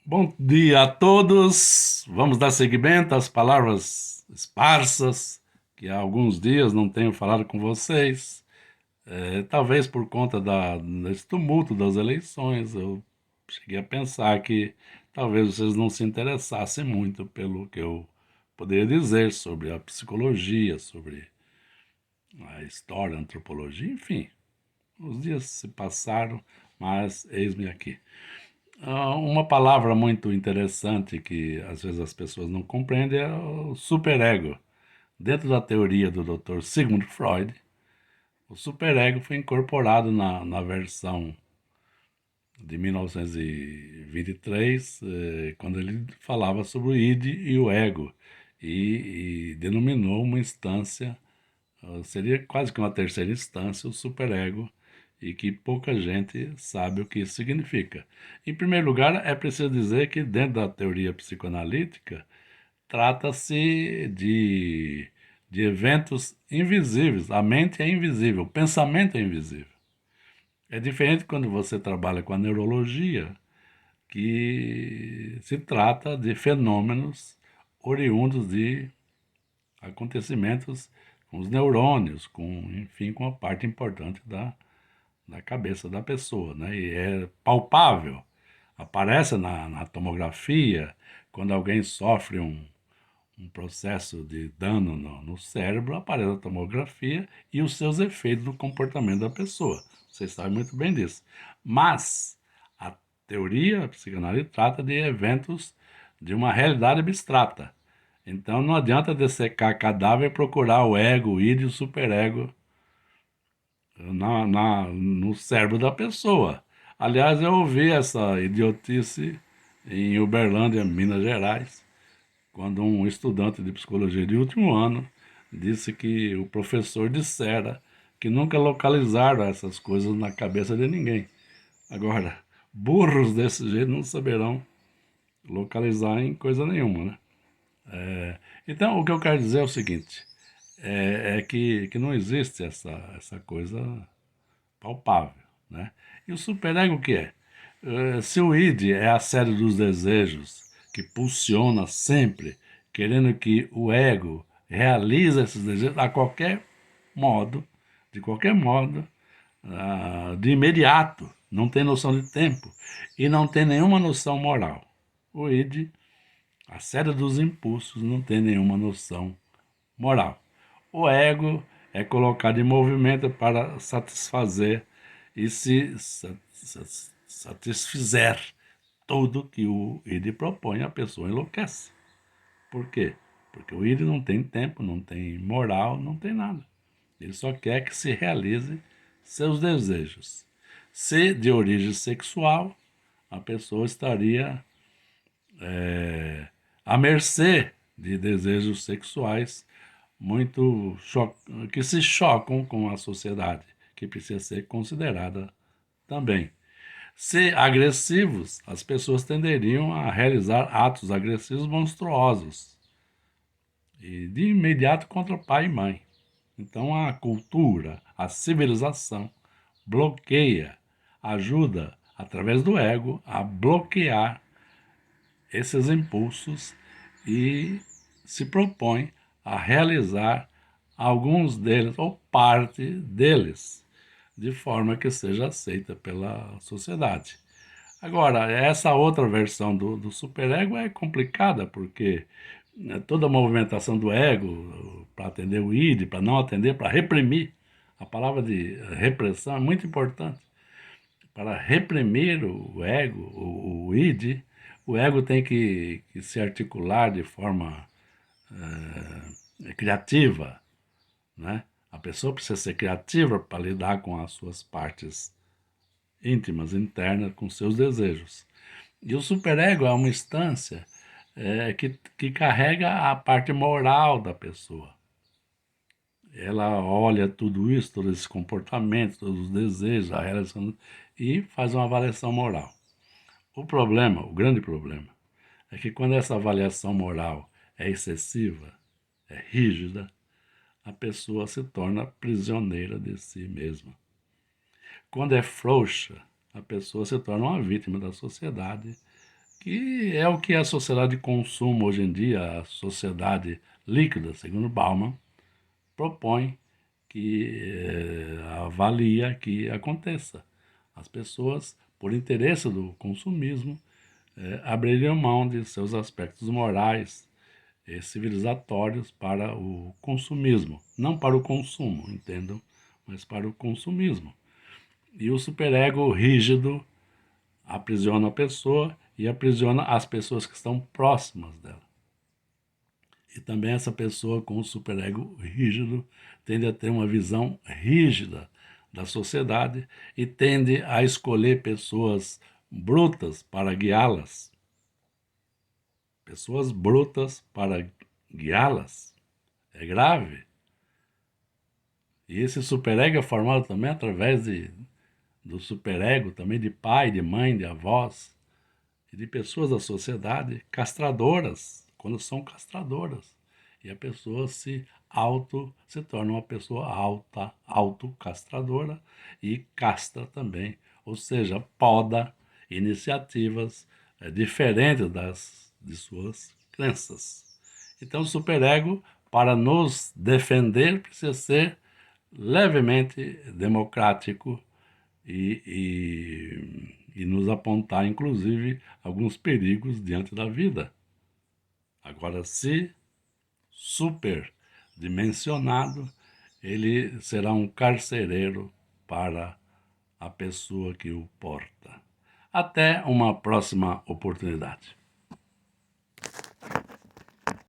Bom dia a todos. Vamos dar seguimento às palavras esparsas que há alguns dias não tenho falado com vocês. Talvez por conta desse tumulto das eleições, eu cheguei a pensar que talvez vocês não se interessassem muito pelo que eu poderia dizer sobre a psicologia, sobre a história, a antropologia, enfim. Os dias se passaram, mas eis-me aqui. Uma palavra muito interessante que às vezes as pessoas não compreendem é o superego. Dentro da teoria do Dr. Sigmund Freud, o superego foi incorporado na versão de 1923, quando ele falava sobre o id e o ego, e denominou uma instância, seria quase que uma terceira instância, o superego, e que pouca gente sabe o que isso significa. Em primeiro lugar, é preciso dizer que, dentro da teoria psicoanalítica, trata-se de eventos invisíveis. A mente é invisível, o pensamento é invisível. É diferente quando você trabalha com a neurologia, que se trata de fenômenos oriundos de acontecimentos com os neurônios, enfim, com a parte importante da cabeça da pessoa, né? E é palpável, aparece na tomografia, quando alguém sofre um processo de dano no cérebro, aparece a tomografia e os seus efeitos no comportamento da pessoa. Vocês sabem muito bem disso. Mas a teoria psicanalítica trata de eventos de uma realidade abstrata. Então não adianta dessecar cadáver e procurar o ego, o id e o superego no cérebro da pessoa. Aliás, eu ouvi essa idiotice em Uberlândia, Minas Gerais, quando um estudante de psicologia de último ano disse que o professor dissera que nunca localizaram essas coisas na cabeça de ninguém. Agora, burros desse jeito não saberão localizar em coisa nenhuma, né? Então, o que eu quero dizer é o seguinte, que não existe essa coisa palpável, né? E o superego o que é? Se o id é a série dos desejos que pulsiona sempre, querendo que o ego realize esses desejos a qualquer modo, de qualquer modo, de imediato, não tem noção de tempo e não tem nenhuma noção moral. O id, a série dos impulsos, não tem nenhuma noção moral. O ego é colocado em movimento para satisfazer e se satisfizer tudo que o id propõe, a pessoa enlouquece. Por quê? Porque o id não tem tempo, não tem moral, não tem nada. Ele só quer que se realize seus desejos. Se de origem sexual, a pessoa estaria à mercê de desejos sexuais que se chocam com a sociedade, que precisa ser considerada também. Se agressivos, as pessoas tenderiam a realizar atos agressivos monstruosos e de imediato contra pai e mãe. Então a cultura, a civilização bloqueia, ajuda através do ego a bloquear esses impulsos e se propõe a realizar alguns deles ou parte deles, de forma que seja aceita pela sociedade. Agora, essa outra versão do superego é complicada, porque toda a movimentação do ego para atender o id, para não atender, para reprimir, a palavra de repressão é muito importante. Para reprimir o ego, o id, o ego tem que se articular de forma criativa, né? A pessoa precisa ser criativa para lidar com as suas partes íntimas, internas, com seus desejos. E o superego é uma instância que carrega a parte moral da pessoa. Ela olha tudo isso, todo esse comportamento, todos os desejos, a relação, e faz uma avaliação moral. O problema, o grande problema, é que quando essa avaliação moral é excessiva, é rígida, a pessoa se torna prisioneira de si mesma. Quando é frouxa, a pessoa se torna uma vítima da sociedade que é o que a sociedade de consumo hoje em dia, a sociedade líquida, segundo Bauman, propõe que avalia que aconteça. As pessoas, por interesse do consumismo, abririam mão de seus aspectos morais e civilizatórios para o consumismo, não para o consumo, entendam, mas para o consumismo. E o superego rígido aprisiona a pessoa e aprisiona as pessoas que estão próximas dela. E também essa pessoa com o superego rígido tende a ter uma visão rígida da sociedade e tende a escolher pessoas brutas para guiá-las. Pessoas brutas para guiá-las. É grave. E esse superego é formado também através do superego, também de pai, de mãe, de avós, e de pessoas da sociedade castradoras, quando são castradoras. E a pessoa se torna uma pessoa autocastradora e castra também, ou seja, poda iniciativas diferentes de suas crenças. Então, o superego, para nos defender, precisa ser levemente democrático e nos apontar, inclusive, alguns perigos diante da vida. Agora, se superdimensionado, ele será um carcereiro para a pessoa que o porta. Até uma próxima oportunidade.